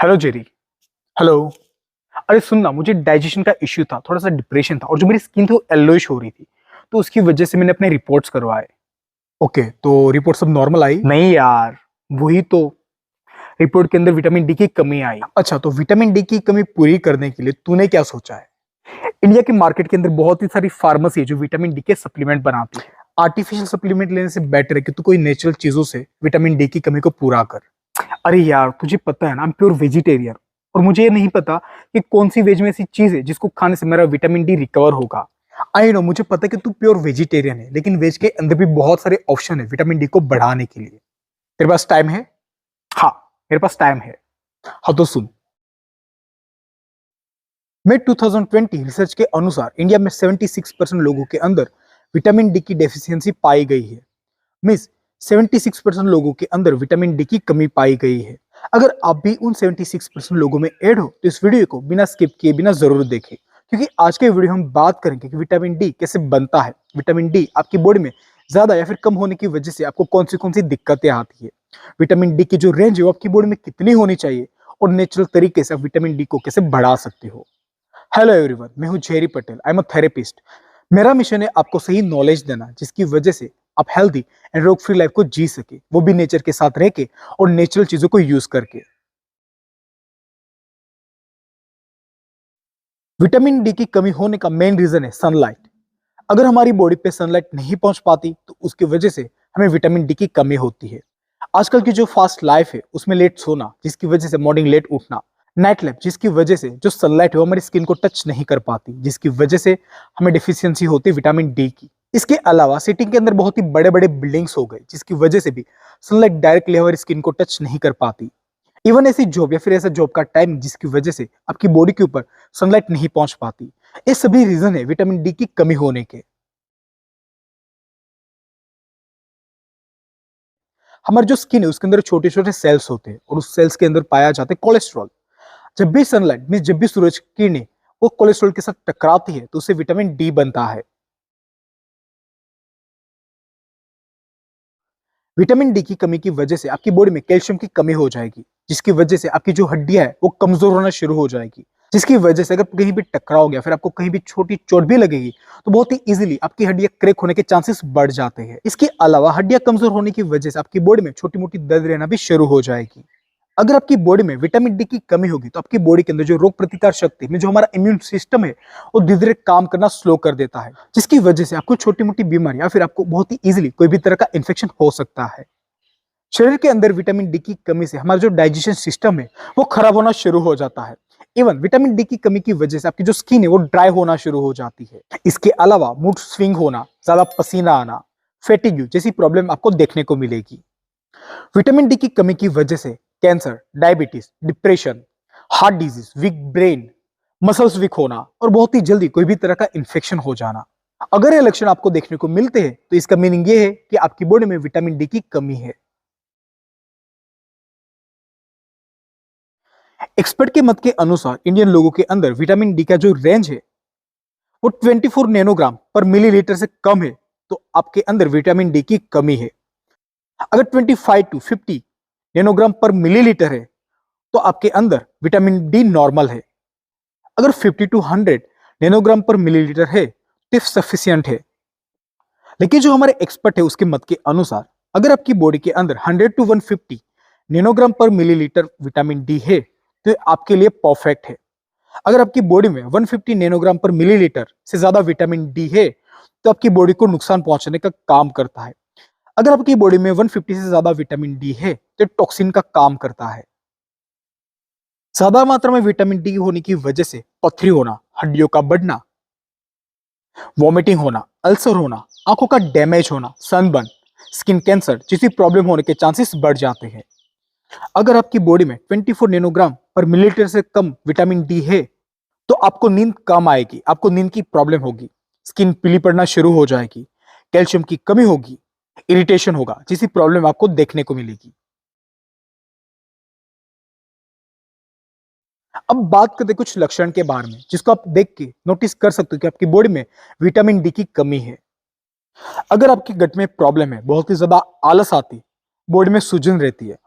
Hello Jerry. Hello. अरे सुन ना, मुझे डाइजेशन का इश्यू था, थोड़ा सा डिप्रेशन था और जो मेरी स्किन थी वो येलोइश हो रही थी। तो उसकी वजह से मैंने अपने रिपोर्ट्स करवाए। ओके, तो रिपोर्ट सब नॉर्मल आई। नहीं यार, वही तो, रिपोर्ट के अंदर विटामिन डी की कमी आई। अच्छा, तो विटामिन डी की कमी पूरी करने के लिए तूने क्या सोचा है? इंडिया के मार्केट के अंदर बहुत ही सारी फार्मेसी है जो विटामिन डी के सप्लीमेंट बनाती है। आर्टिफिशियल सप्लीमेंट लेने से बेटर है कि तू कोई नेचुरल चीजों से विटामिन डी की कमी को पूरा कर। अरे यार, तुझे पता है ना, आई एम प्योर वेजिटेरियन। और मुझे ये नहीं पता कि कौन सी वेज में ऐसी चीज है जिसको खाने से मेरा विटामिन डी रिकवर होगा। आई नो, मुझे पता है कि तू प्योर वेजिटेरियन है, लेकिन वेज के अंदर भी बहुत सारे ऑप्शन है विटामिन डी को बढ़ाने के लिए। तेरे पास टाइम है? हाँ, मेरे पास टाइम है। हाँ तो सुन। मई 2020 रिसर्च के अनुसार इंडिया में 76% लोगों के अंदर विटामिन डी की डेफिशिएंसी पाई गई है। मीन्स 76% लोगों के अंदर विटामिन डी की कमी पाई गई है। अगर आप भी उन 76% लोगों में ऐड हो तो इस वीडियो को बिना स्किप किए बिना जरूर देखें, क्योंकि आज के वीडियो हम बात करेंगे कि विटामिन डी कैसे बनता है, विटामिन डी आपकी बॉडी में ज्यादा या फिर कम होने की वजह से आपको कौन सी दिक्कतें आती है, विटामिन डी की जो रेंज है वो आपकी बॉडी में कितनी होनी चाहिए, और नेचुरल तरीके से आप विटामिन डी को कैसे बढ़ा सकते हो। हेलो एवरीवन, मैं हूं Jerry Patel, I am a therapist. मेरा मिशन है आपको सही नॉलेज देना जिसकी वजह से आप हेल्दी एंड रोग फ्री लाइफ को जी सके, वो भी नेचर के साथ रह के और नेचुरल चीजों को यूज करके। विटामिन डी की कमी होने का मेन रीजन है सनलाइट। अगर हमारी बॉडी पे सनलाइट नहीं पहुंच पाती तो उसकी वजह से हमें विटामिन डी की कमी होती है। आजकल की जो फास्ट लाइफ है उसमें लेट सोना जिसकी वजह से मॉर्निंग लेट उठना, नाइट लैम्प जिसकी वजह से जो सनलाइट है वो हमारी स्किन को टच नहीं कर पाती, जिसकी वजह से हमें डिफिशियंसी होती है विटामिन डी की। इसके अलावा सिटिंग के अंदर बहुत ही बड़े बड़े बिल्डिंग्स हो गए जिसकी वजह से भी सनलाइट डायरेक्टली हमारी स्किन को टच नहीं कर पाती। इवन ऐसी जॉब या फिर ऐसा जॉब का टाइम जिसकी वजह से आपकी बॉडी के ऊपर सनलाइट नहीं पहुंच पाती, ये सभी रीजन है विटामिन डी की कमी होने के। हमारी जो स्किन है उसके अंदर छोटे छोटे सेल्स होते हैं और उस सेल्स के अंदर पाया जाता है कोलेस्ट्रॉल। जब भी सनलाइट मीन जब भी सूरज की किरणें वो कोलेस्ट्रॉल के साथ टकराती है तो उससे विटामिन डी बनता है। विटामिन डी की कमी की वजह से आपकी बॉडी में कैल्शियम की कमी हो जाएगी, जिसकी वजह से आपकी जो हड्डियां है वो कमजोर होना शुरू हो जाएगी, जिसकी वजह से अगर कहीं भी टकराव गया फिर आपको कहीं भी छोटी चोट भी लगेगी तो बहुत ही इजीली आपकी हड्डियां क्रैक होने के चांसेस बढ़ जाते हैं। इसके अलावा हड्डियां कमजोर होने की वजह से आपकी बॉडी में छोटी मोटी दर्द रहना भी शुरू हो जाएगी। अगर आपकी बॉडी में विटामिन डी की कमी होगी तो आपकी बॉडी के अंदर जो रोग प्रतिकार शक्ति में जो हमारा इम्यून सिस्टम है वो धीरे धीरे काम करना स्लो कर देता है, जिसकी वजह से आपको छोटी मोटी बीमारी या फिर आपको बहुत ही इजीली कोई भी तरह का इन्फेक्शन हो सकता है। शरीर के अंदर विटामिन डी की कमी से हमारा जो डाइजेशन सिस्टम है वो खराब होना शुरू हो जाता है। इवन विटामिन डी की कमी की वजह से आपकी जो स्किन है वो ड्राई होना शुरू हो जाती है। इसके अलावा मूड स्विंग होना, ज्यादा पसीना आना, फेटिग्यू जैसी प्रॉब्लम आपको देखने को मिलेगी। विटामिन डी की कमी की वजह से cancer, diabetes, depression, heart disease, weak brain, muscles weak होना और बहुत ही जल्दी कोई भी तरह का इन्फेक्शन हो जाना, अगर ये लक्षण आपको देखने को मिलते हैं तो इसका मीनिंग ये है कि आपकी बॉडी में विटामिन डी की कमी है। एक्सपर्ट के मत के अनुसार इंडियन लोगों के अंदर विटामिन डी का जो रेंज है वो 24 नैनोग्राम पर मिलीलीटर से कम है तो आपके अंदर विटामिन डी की कमी है। अगर 25 टू 50 नैनोग्राम पर मिलीलीटर है तो आपके अंदर विटामिन डी नॉर्मल है। अगर 50 टू 100 नैनोग्राम पर मिलीलीटर है तो सफिशियंट है। लेकिन जो हमारे एक्सपर्ट है उसके मत के अनुसार अगर आपकी बॉडी के अंदर 100 टू 150 नैनोग्राम पर मिलीलीटर विटामिन डी है तो ये आपके लिए परफेक्ट है। अगर आपकी बॉडी में 150 नैनोग्राम पर मिलीलीटर से ज्यादा विटामिन डी है तो आपकी बॉडी को नुकसान पहुंचाने का काम करता है। अगर आपकी बॉडी में 150 से ज्यादा विटामिन डी है तो टॉक्सिन का काम करता है। ज्यादा मात्रा में विटामिन डी होने की वजह से पथरी होना, हड्डियों का बढ़ना, वॉमिटिंग होना, अल्सर होना, आंखों का डैमेज होना, सनबर्न, स्किन कैंसर जैसी प्रॉब्लम होने के चांसेस बढ़ जाते हैं। अगर आपकी बॉडी में 24 नैनोग्राम पर मिलीलीटर से कम विटामिन डी है तो आपको नींद कम आएगी, आपको नींद की प्रॉब्लम होगी, स्किन पीली पड़ना शुरू हो जाएगी, कैल्शियम की कमी होगी, इरिटेशन होगा जैसी प्रॉब्लम आपको देखने को मिलेगी। अब बात करते कुछ लक्षण के बारे में जिसको आप देख के नोटिस कर सकते हो कि आपकी बॉडी में विटामिन डी की कमी है। अगर आपकी गट में प्रॉब्लम है, बहुत ही ज्यादा आलस आती, बॉडी में सूजन रहती है,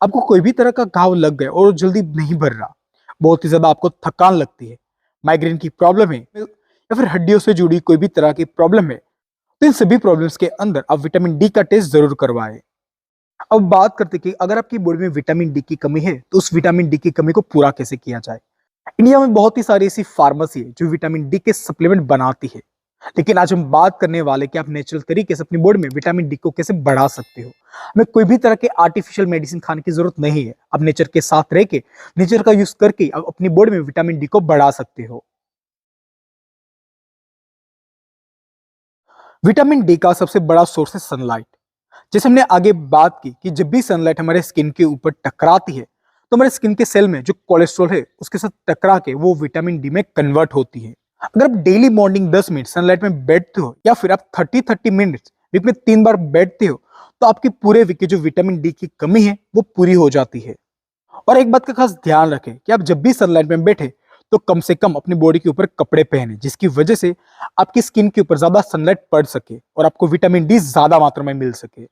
आपको कोई भी तरह का घाव लग गया और वो जल्दी नहीं भर रहा, बहुत ही ज्यादा आपको थकान लगती है, माइग्रेन की प्रॉब्लम है या फिर हड्डियों से जुड़ी कोई भी तरह की प्रॉब्लम है, तो इन सभी प्रॉब्लम्स के अंदर आप विटामिन डी का टेस्ट जरूर करवाएं। अब बात करते हैं कि अगर आपकी बॉडी में विटामिन डी की कमी है तो उस विटामिन डी की कमी को पूरा कैसे किया जाए। इंडिया में बहुत ही सारी ऐसी फार्मेसी है जो विटामिन डी के सप्लीमेंट बनाती है, लेकिन आज हम बात करने वाले कि आप नेचुरल तरीके से अपनी बॉडी में विटामिन डी को कैसे बढ़ा सकते हो। हमें कोई भी तरह के आर्टिफिशियल मेडिसिन खाने की जरूरत नहीं है, आप नेचर के साथ रह के, नेचर का यूज करके आप अपनी बॉडी में विटामिन डी को बढ़ा सकते हो। विटामिन डी का सबसे बड़ा सोर्स है सनलाइट। जैसे हमने आगे बात की कि जब भी सनलाइट हमारे स्किन के ऊपर टकराती है तो हमारे स्किन के सेल में जो कोलेस्ट्रॉल है उसके साथ टकरा के वो विटामिन डी में कन्वर्ट होती है। अगर आप डेली मॉर्निंग 10 मिनट सनलाइट में बैठते हो या फिर आप 30 मिनट वीक में 3 बार बैठते हो तो आपकी पूरे वीक की जो विटामिन डी की कमी है वो पूरी हो जाती है। और एक बात का खास ध्यान रखें कि आप जब भी सनलाइट में बैठे तो कम से कम अपनी बॉडी के ऊपर कपड़े पहने जिसकी वजह से आपकी स्किन के ऊपर ज्यादा सनलाइट पड़ सके और आपको विटामिन डी ज्यादा मात्रा में मिल सके।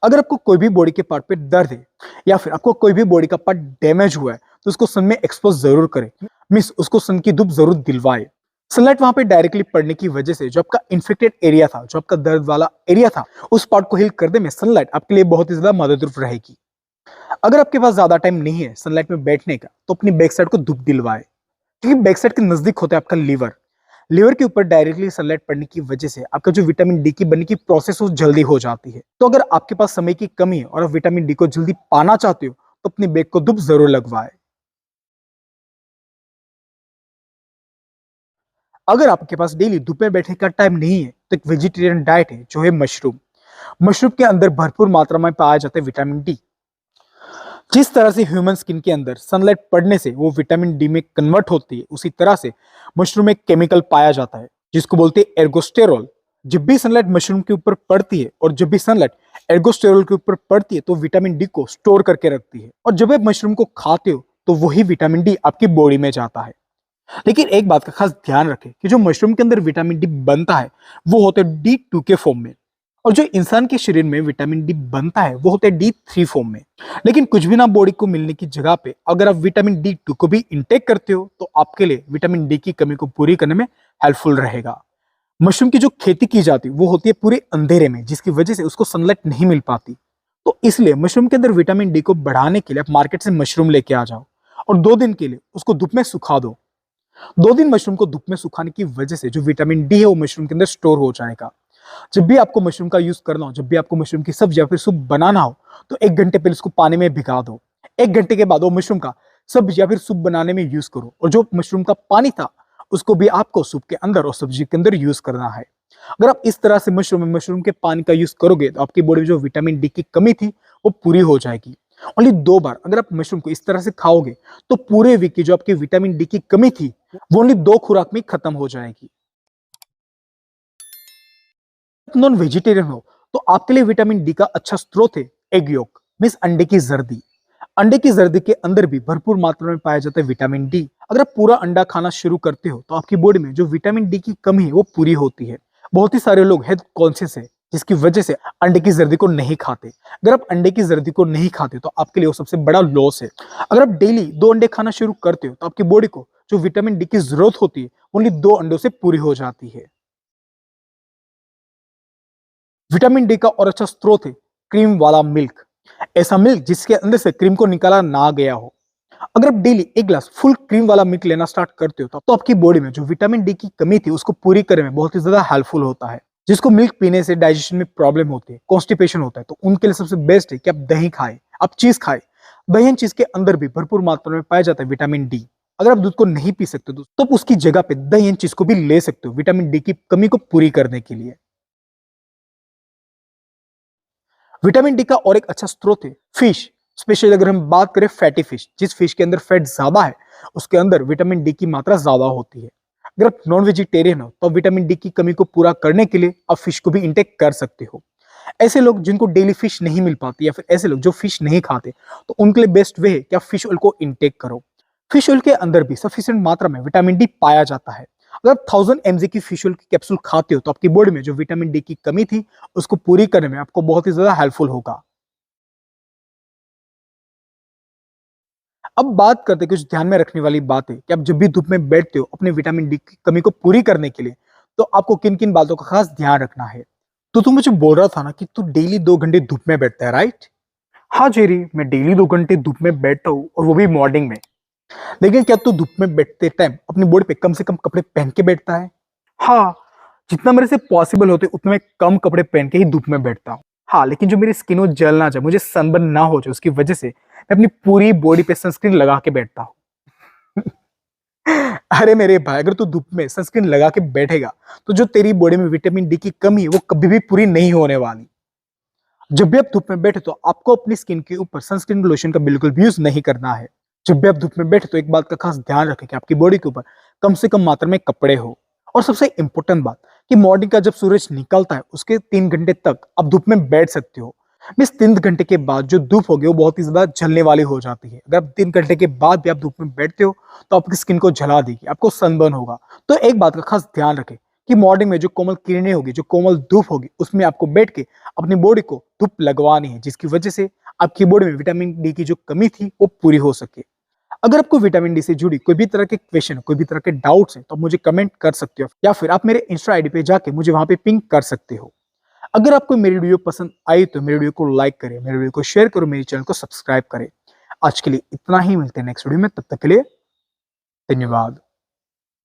अगर आपको कोई भी बॉडी के पार्ट पे दर्द है या फिर आपको कोई भी बॉडी का पार्ट डैमेज हुआ है तो उसको सन में एक्सपोज जरूर करें, मींस उसको सन की धूप जरूर दिलवाए। सनलाइट वहां पे डायरेक्टली पड़ने की वजह से जो आपका इन्फेक्टेड एरिया था, जो आपका दर्द वाला एरिया था, उस पार्ट को हील करने में सनलाइट आपके लिए बहुत ही ज्यादा मददरूप रहेगी। अगर आपके पास ज्यादा टाइम नहीं है सनलाइट में बैठने का तो अपनी बैक साइड को धूप दिलवाए, क्योंकि बैक साइड के नजदीक होता है आपका लीवर। लीवर के ऊपर डायरेक्टली सनलाइट पड़ने की वजह से आपका जो विटामिन डी की बनने की प्रोसेस वो जल्दी हो जाती है। तो अगर आपके पास समय की कमी है और आप विटामिन डी को जल्दी पाना चाहते हो तो अपनी बैक को धूप जरूर लगवाए। अगर आपके पास डेली धूप में बैठने का टाइम नहीं है तो एक वेजिटेरियन डाइट है जो है मशरूम। मशरूम के अंदर भरपूर मात्रा में पाया जाता है विटामिन डी। जिस तरह से ह्यूमन स्किन के अंदर सनलाइट पड़ने से वो विटामिन डी में कन्वर्ट होती है, उसी तरह से मशरूम में केमिकल पाया जाता है जिसको बोलते हैं एर्गोस्टेरॉल। जब भी सनलाइट मशरूम के ऊपर पड़ती है और जब भी सनलाइट एर्गोस्टेरॉल के ऊपर पड़ती है तो विटामिन डी को स्टोर करके रखती है, और जब आप मशरूम को खाते हो तो वही विटामिन डी आपकी बॉडी में जाता है। लेकिन एक बात का खास ध्यान रखें कि जो मशरूम के अंदर विटामिन डी बनता है वो होता है D2 के फॉर्म में, और जो इंसान के शरीर में विटामिन डी बनता है वो होता है D3 फॉर्म में। लेकिन कुछ भी ना बॉडी को मिलने की जगह पे अगर आप विटामिन D2 को भी इंटेक करते हो तो आपके लिए विटामिन डी की कमी को पूरी करने में हेल्पफुल रहेगा। मशरूम की जो खेती की जाती है वो होती है पूरे अंधेरे में, जिसकी वजह से उसको सनलाइट नहीं मिल पाती। तो इसलिए मशरूम के अंदर विटामिन डी को बढ़ाने के लिए आप मार्केट से मशरूम लेके आ जाओ और 2 दिन के लिए उसको धूप में सुखा दो। 2 दिन मशरूम को धूप में सुखाने की वजह से जो विटामिन डी है वो मशरूम के अंदर स्टोर हो जाएगा। जब भी आपको मशरूम का यूज करना हो, जब भी आपको मशरूम की सब्जी या फिर सूप बनाना हो तो 1 घंटे पहले उसको पानी में भिगा दो। 1 घंटे के बाद वो मशरूम का सब्जी या फिर सूप बनाने में यूज करो, और जो मशरूम का पानी था उसको भी आपको सूप के अंदर और सब्जी के अंदर यूज करना है। अगर आप इस तरह से मशरूम के पानी का यूज करोगे तो आपकी बॉडी में जो विटामिन डी की कमी थी वो पूरी हो जाएगी। ओनली 2 बार अगर आप मशरूम को इस तरह से खाओगे तो पूरे वीक की जो आपकी विटामिन डी की कमी थी वो ओनली 2 खुराक में खत्म हो जाएगी। नॉन वेजिटेरियन हो तो आपके लिए विटामिन डी का अच्छा स्रोत है एग योक, मींस अंडे की जर्दी। अंडे की जर्दी के अंदर भी भरपूर मात्रा में पाया जाता है विटामिन डी। अगर आप पूरा अंडा खाना शुरू करते हो तो आपकी बॉडी में जो विटामिन डी की कमी है वो पूरी होती है। बहुत ही सारे लोग हेल्थ कॉन्शियस है जिसकी वजह से अंडे की जर्दी को नहीं खाते। अगर आप अंडे की जर्दी को नहीं खाते तो आपके लिए वो सबसे बड़ा लॉस है। अगर आप डेली 2 अंडे खाना शुरू करते हो तो आपकी बॉडी को जो विटामिन डी की जरूरत होती है ओनली 2 अंडों से पूरी हो जाती है। विटामिन डी का और अच्छा स्रोत है क्रीम वाला मिल्क। ऐसा मिल्क जिसके अंदर से क्रीम को निकाला ना गया हो। अगर आप डेली 1 गिलास फुल क्रीम वाला मिल्क लेना स्टार्ट करते हो तो आपकी बॉडी में जो विटामिन डी की कमी थी उसको पूरी करने में बहुत ही ज्यादा हेल्पफुल होता है। जिसको मिल्क पीने से डाइजेशन में प्रॉब्लम होती है, कॉन्स्टिपेशन होता है, तो उनके लिए सबसे बेस्ट है कि आप दही खाएं, आप चीज खाएं। दही चीज के अंदर भी भरपूर मात्रा में पाया जाता है विटामिन डी। अगर आप दूध को नहीं पी सकते तो आप उसकी जगह पे दही चीज को भी ले सकते हो विटामिन डी की कमी को पूरी करने के लिए। विटामिन डी का और एक अच्छा स्रोत है फिश। स्पेशली अगर हम बात करें फैटी फिश, जिस फिश के अंदर फैट ज्यादा है उसके अंदर विटामिन डी की मात्रा ज्यादा होती है। अगर आप नॉन वेजिटेरियन हो तो विटामिन डी की कमी को पूरा करने के लिए आप फिश को भी इंटेक कर सकते हो। ऐसे लोग जिनको डेली फिश नहीं मिल पाती या फिर ऐसे लोग जो फिश नहीं खाते तो उनके लिए बेस्ट वे है कि आप फिश ऑयल को इंटेक करो। फिश ऑयल के अंदर भी सफिशिएंट मात्रा में विटामिन डी पाया जाता है। अगर आप 1000 mg की फिश ऑयल की कैप्सूल खाते हो तो आपकी बॉडी में जो विटामिन डी की कमी थी उसको पूरी करने में आपको बहुत ही ज्यादा हेल्पफुल होगा। अब बात करते हैं कुछ ध्यान में रखने वाली बात है कि आप जब भी धूप में बैठते हो अपने विटामिन डी की कमी को पूरी करने के लिए, तो आपको किन किन बातों का खास ध्यान रखना है। तो तू मुझे बोल रहा था ना कि तू डेली 2 घंटे धूप में बैठता है, राइट? हाँ जेरी, मैं डेली 2 घंटे धूप में बैठता हूँ और वो भी मॉर्निंग में। लेकिन क्या तू धूप में बैठते टाइम अपनी बॉडी पे कम से कम कपड़े पहन के बैठता है? हाँ, जितना मेरे से पॉसिबल होते उतने मैं कम कपड़े पहन के ही धूप में बैठता हूँ। हाँ, लेकिन जो मेरी स्किन वो जल ना जाए, मुझे सनबर्न ना हो जाए, उसकी वजह से मैं अपनी पूरी बॉडी पे सनस्क्रीन लगा के बैठता हूँ। अरे मेरे भाई, अगर तू धूप में सनस्क्रीन लगा के बैठेगा तो जो तेरी बॉडी में विटामिन डी की कमी है वो कभी भी पूरी नहीं होने वाली। जब भी आप धूप में बैठे तो आपको अपनी स्किन के ऊपर सनस्क्रीन लोशन का बिल्कुल भी यूज नहीं करना है। जब भी आप धूप में बैठे तो एक बात का खास ध्यान रखें कि आपकी बॉडी के ऊपर कम से कम मात्रा में कपड़े हो। और सबसे इंपॉर्टेंट बात कि मॉर्निंग का जब सूरज निकलता है उसके 3 घंटे तक आप धूप में बैठ सकते हो। मीन्स 3 घंटे के बाद जो धूप होगी वो बहुत ही ज्यादा जलने वाली हो जाती है। अगर आप 3 घंटे के बाद भी आप धूप में बैठते हो तो आपकी स्किन को जला देगी, आपको सनबर्न होगा। तो एक बात का खास ध्यान रखें कि मॉर्निंग में जो कोमल किरणें होगी, जो कोमल धूप होगी, उसमें आपको बैठ के अपनी बॉडी को धूप लगवानी है, जिसकी वजह से आपकी बॉडी में विटामिन डी की जो कमी थी वो पूरी हो सके। अगर आपको विटामिन डी से जुड़ी कोई भी तरह के क्वेश्चन, कोई भी तरह के डाउट्स हैं तो आप मुझे कमेंट कर सकते हो या फिर आप मेरे इंस्टा आईडी पे जाके मुझे वहां पे पिंग कर सकते हो। अगर आपको मेरी वीडियो पसंद आई तो मेरे वीडियो को लाइक करें, मेरे वीडियो को शेयर करो, मेरे चैनल को सब्सक्राइब करें। आज के लिए इतना ही, मिलते हैं नेक्स्ट वीडियो में, तब तक के लिए धन्यवाद।